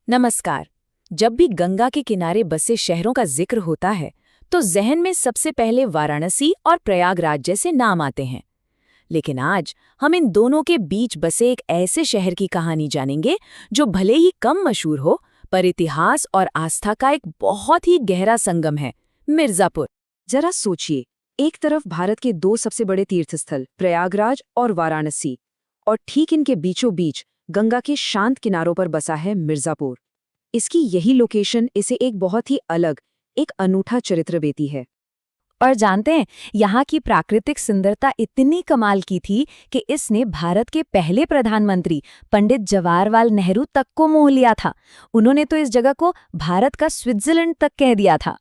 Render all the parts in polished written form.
नमस्कार। जब भी गंगा के किनारे बसे शहरों का जिक्र होता है तो जहन में सबसे पहले वाराणसी और प्रयागराज जैसे नाम आते हैं। लेकिन आज हम इन दोनों के बीच बसे एक ऐसे शहर की कहानी जानेंगे जो भले ही कम मशहूर हो, पर इतिहास और आस्था का एक बहुत ही गहरा संगम है, मिर्जापुर। जरा सोचिए, एक तरफ भारत के दो सबसे बड़े तीर्थस्थल प्रयागराज और वाराणसी, और ठीक इनके बीचों बीच गंगा के शांत किनारों पर बसा है मिर्जापुर। इसकी यही लोकेशन इसे एक बहुत ही अलग, एक अनूठा चरित्र देती है। और जानते हैं, यहाँ की प्राकृतिक सुंदरता इतनी कमाल की थी कि इसने भारत के पहले प्रधानमंत्री पंडित जवाहरलाल नेहरू तक को मोह लिया था। उन्होंने तो इस जगह को भारत का स्विट्जरलैंड तक कह दिया था।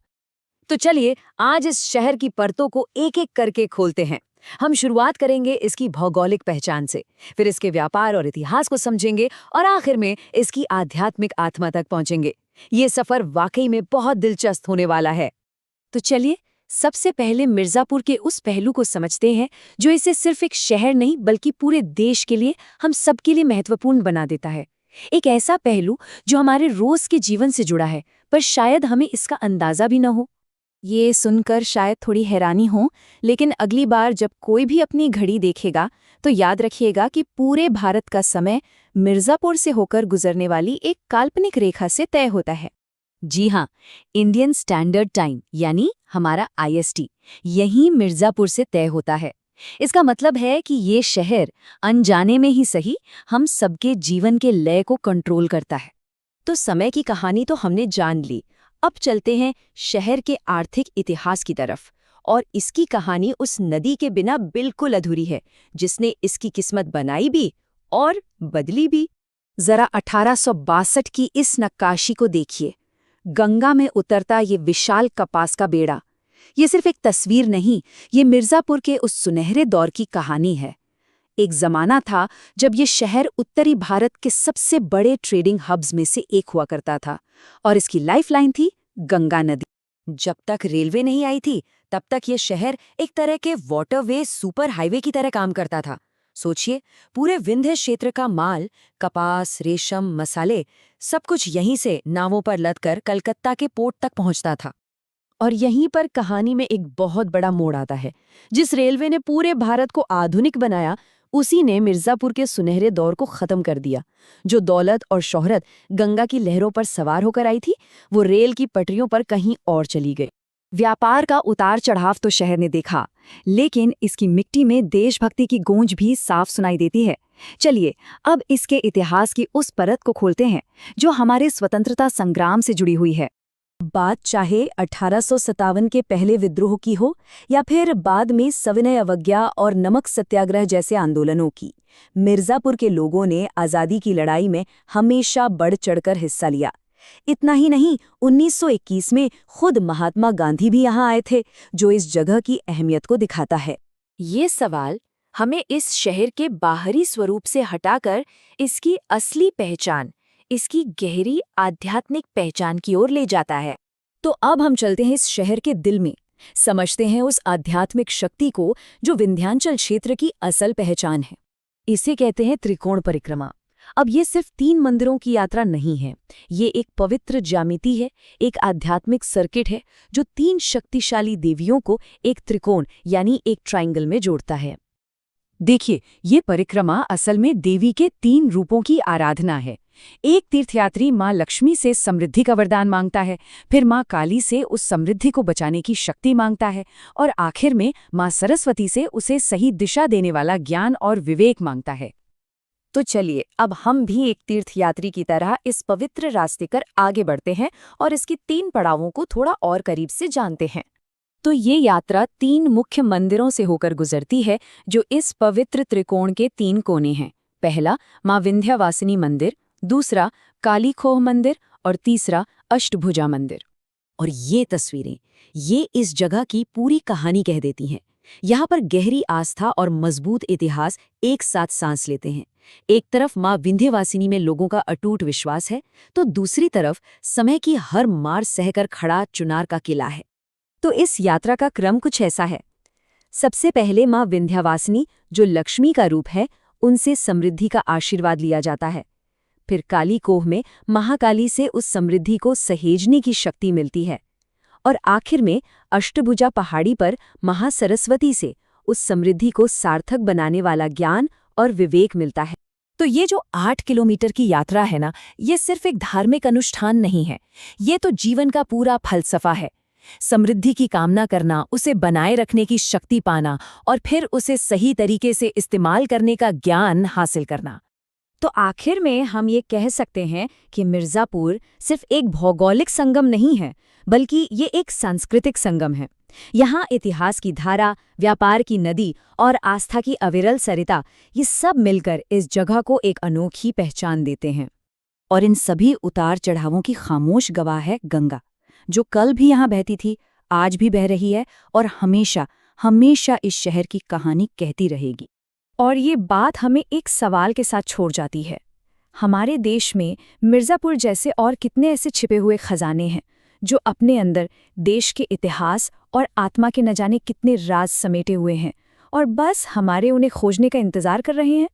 तो चलिए आज इस शहर की परतों को एक एक करके खोलते हैं। हम शुरुआत करेंगे इसकी भौगोलिक पहचान से, फिर इसके व्यापार और इतिहास को समझेंगे और आखिर में इसकी आध्यात्मिक आत्मा तक पहुंचेंगे। ये सफर वाकई में बहुत दिलचस्प होने वाला है। तो चलिए सबसे पहले मिर्जापुर के उस पहलू को समझते हैं जो इसे सिर्फ एक शहर नहीं बल्कि पूरे देश के लिए, हम सबके लिए महत्वपूर्ण बना देता है। एक ऐसा पहलू जो हमारे रोज के जीवन से जुड़ा है, पर शायद हमें इसका अंदाजा भी न हो। ये सुनकर शायद थोड़ी हैरानी हो, लेकिन अगली बार जब कोई भी अपनी घड़ी देखेगा तो याद रखिएगा कि पूरे भारत का समय मिर्जापुर से होकर गुजरने वाली एक काल्पनिक रेखा से तय होता है। जी हाँ, इंडियन स्टैंडर्ड टाइम यानी हमारा IST यही मिर्जापुर से तय होता है। इसका मतलब है कि ये शहर अनजाने में ही सही हम सबके जीवन के लय को कंट्रोल करता है। तो समय की कहानी तो हमने जान ली, अब चलते हैं शहर के आर्थिक इतिहास की तरफ। और इसकी कहानी उस नदी के बिना बिल्कुल अधूरी है जिसने इसकी किस्मत बनाई भी और बदली भी। जरा 1862 की इस नक्काशी को देखिए। गंगा में उतरता ये विशाल कपास का बेड़ा, ये सिर्फ एक तस्वीर नहीं, ये मिर्जापुर के उस सुनहरे दौर की कहानी है। एक जमाना था जब ये शहर उत्तरी भारत के सबसे बड़े ट्रेडिंग हब्स में से एक हुआ करता था, और इसकी लाइफलाइन थी गंगा नदी। जब तक रेलवे नहीं आई थी तब तक ये शहर एक तरह के वाटरवे सुपर हाईवे की तरह काम करता था। सोचिए, पूरे विंध्य क्षेत्र का माल, कपास, रेशम, मसाले, सब कुछ यहीं से नावों पर लदकर कलकत्ता के पोर्ट तक पहुंचता था। और यहीं पर कहानी में एक बहुत बड़ा मोड़ आता है। जिस रेलवे ने पूरे भारत को आधुनिक बनाया, उसी ने मिर्जापुर के सुनहरे दौर को खत्म कर दिया। जो दौलत और शोहरत गंगा की लहरों पर सवार होकर आई थी, वो रेल की पटरियों पर कहीं और चली गई। व्यापार का उतार चढ़ाव तो शहर ने देखा, लेकिन इसकी मिट्टी में देशभक्ति की गूंज भी साफ सुनाई देती है। चलिए अब इसके इतिहास की उस परत को खोलते हैं जो हमारे स्वतंत्रता संग्राम से जुड़ी हुई है। बात चाहे 1857 के पहले विद्रोह की हो या फिर बाद में सविनय अवज्ञा और नमक सत्याग्रह जैसे आंदोलनों की, मिर्जापुर के लोगों ने आज़ादी की लड़ाई में हमेशा बढ़ चढ़कर हिस्सा लिया। इतना ही नहीं, 1921 में खुद महात्मा गांधी भी यहाँ आए थे, जो इस जगह की अहमियत को दिखाता है। ये सवाल हमें इस शहर के बाहरी स्वरूप से हटाकर इसकी असली पहचान, इसकी गहरी आध्यात्मिक पहचान की ओर ले जाता है। तो अब हम चलते हैं इस शहर के दिल में, समझते हैं उस आध्यात्मिक शक्ति को जो विंध्याचल क्षेत्र की असल पहचान है। इसे कहते हैं त्रिकोण परिक्रमा। अब ये सिर्फ 3 मंदिरों की यात्रा नहीं है, ये एक पवित्र ज्यामिति है, एक आध्यात्मिक सर्किट है जो 3 शक्तिशाली देवियों को एक त्रिकोण यानी एक ट्रायंगल में जोड़ता है। देखिए, ये परिक्रमा असल में देवी के 3 रूपों की आराधना है। एक तीर्थयात्री माँ लक्ष्मी से समृद्धि का वरदान मांगता है, फिर माँ काली से उस समृद्धि को बचाने की शक्ति मांगता है, और आखिर में माँ सरस्वती से उसे सही दिशा देने वाला ज्ञान और विवेक मांगता है। तो चलिए अब हम भी एक तीर्थयात्री की तरह इस पवित्र रास्ते पर आगे बढ़ते हैं और इसकी 3 पड़ावों को थोड़ा और करीब से जानते हैं। तो ये यात्रा 3 मुख्य मंदिरों से होकर गुजरती है जो इस पवित्र त्रिकोण के 3 कोने हैं। पहला माँ विंध्यवासिनी मंदिर, दूसरा काली खोह मंदिर और तीसरा अष्टभुजा मंदिर। और ये तस्वीरें, ये इस जगह की पूरी कहानी कह देती हैं। यहाँ पर गहरी आस्था और मजबूत इतिहास एक साथ सांस लेते हैं। एक तरफ माँ विंध्यवासिनी में लोगों का अटूट विश्वास है, तो दूसरी तरफ समय की हर मार सहकर खड़ा चुनार का किला है। तो इस यात्रा का क्रम कुछ ऐसा है। सबसे पहले माँ विंध्यवासिनी, जो लक्ष्मी का रूप है, उनसे समृद्धि का आशीर्वाद लिया जाता है। फिर काली कोह में महाकाली से उस समृद्धि को सहेजने की शक्ति मिलती है, और आखिर में अष्टभुजा पहाड़ी पर महासरस्वती से उस समृद्धि को सार्थक बनाने वाला ज्ञान और विवेक मिलता है। तो ये जो 8 किलोमीटर की यात्रा है ना, ये सिर्फ एक धार्मिक अनुष्ठान नहीं है, ये तो जीवन का पूरा फलसफा है। समृद्धि की कामना करना, उसे बनाए रखने की शक्ति पाना और फिर उसे सही तरीके से इस्तेमाल करने का ज्ञान हासिल करना। तो आखिर में हम ये कह सकते हैं कि मिर्ज़ापुर सिर्फ एक भौगोलिक संगम नहीं है, बल्कि ये एक सांस्कृतिक संगम है। यहाँ इतिहास की धारा, व्यापार की नदी और आस्था की अविरल सरिता, ये सब मिलकर इस जगह को एक अनोखी पहचान देते हैं। और इन सभी उतार चढ़ावों की खामोश गवाह है गंगा, जो कल भी यहाँ बहती थी, आज भी बह रही है और हमेशा हमेशा इस शहर की कहानी कहती रहेगी। और ये बात हमें एक सवाल के साथ छोड़ जाती है। हमारे देश में मिर्ज़ापुर जैसे और कितने ऐसे छिपे हुए खजाने हैं जो अपने अंदर देश के इतिहास और आत्मा के न जाने कितने राज समेटे हुए हैं, और बस हमारे उन्हें खोजने का इंतज़ार कर रहे हैं।